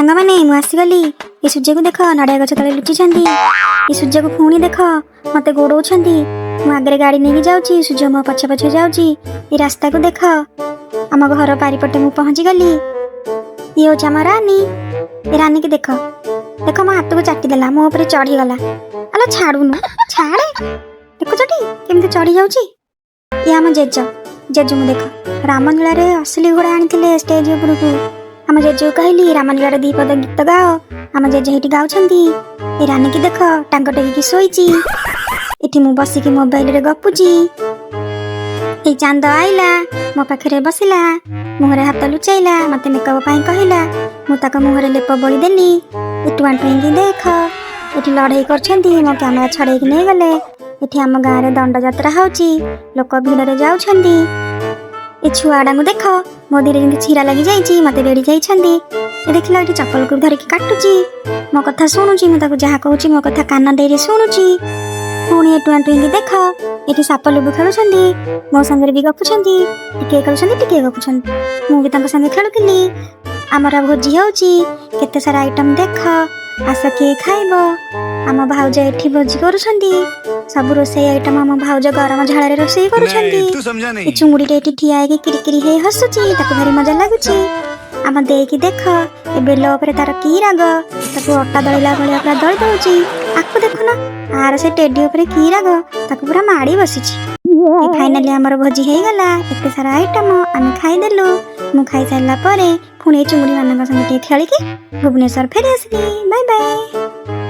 सांग मैंने मु आसीगली ये सूर्य को देख नड़िया गछ तले लुचि ये सूर्य को पुणी देख मत गोड़ौं मु आगे गाड़ी नहीं जाऊँगी सूर्य मो पछे पछे जाऊँगी ये रास्ता को देख आम घर पारिपटे मु पहुँची गली ये हूँ आम रानी ये रानी की देख देख मो हाथ को चाटिदेला मो ऊपर चढ़ीगला अल छाड़ूनु छाड़े देखुछटी केमती चढ़ी जाऊँगी ये आम जेज जेजू मु देख रामलीला रे असली घोड़ा आनी स्टेज उपरकू आम जेजू कहली रामलीला दी पद गीत गाओ आम जेज हेटी गाउछंती ए रानी की देख टांग टेकी शोईची एठी मु बसिकी मोबाइल रे गपुची ए चांद आइला मो पाखरे बसिला मुहरे हाथ लुचाइला मते मेकअप पाई कहला मु ताका मुहरे लेप बोली देली एटु आंटी देख एठी लड़ाई करछंती मो कैमरा छड़े कि नै गले एठी आम गाँ रे दंड यात्रा होची लोक भीड़ रे जाउछंती ए छुआडा को देख मो धीरे जेंति छीरा लगी जाइची मते बेड़ी जाइछंती ए देखला एठी चप्पल को धरिकी काटुची मो कथा सुनुची मु ताको जहा कहूची मो कथा कान देरी सुनुची पुणी एटु आंटी देख एठी साप लुबु खेलुछंती मो संगे भी गपुछंती टिके खेलुछंती टिके गपुछंती मु भी तांको संगे खेलुतिली हमरा भोजी होची केते सारा आइटम देख आस किए खाइब आम भाउज एठी भोजी करुछंती सब रोषेई आइटम आम भाउज गरम झाड़े रोषेई करुछंती चुंगुड़ी एठी ठिया हेकी किरिकिरी हे हसुची ताको भारी मजा लागुची आम देकी देख ए बेल उपरे तार की राग ताको अट्टा दळिला भलिया पूरा दळि दउची आकु देखुना आर से टेडी उपरे की राग ताको पूरा माड़ी बसिची फाइनली हमर भोजी हे गला एते सारा आइटम आम खाइ देलु मु खाइ सारला परे पुणे चुंगुड़ी मानक संगे खेलिकी भुवनेश्वर फेरी आसली बाय बाय।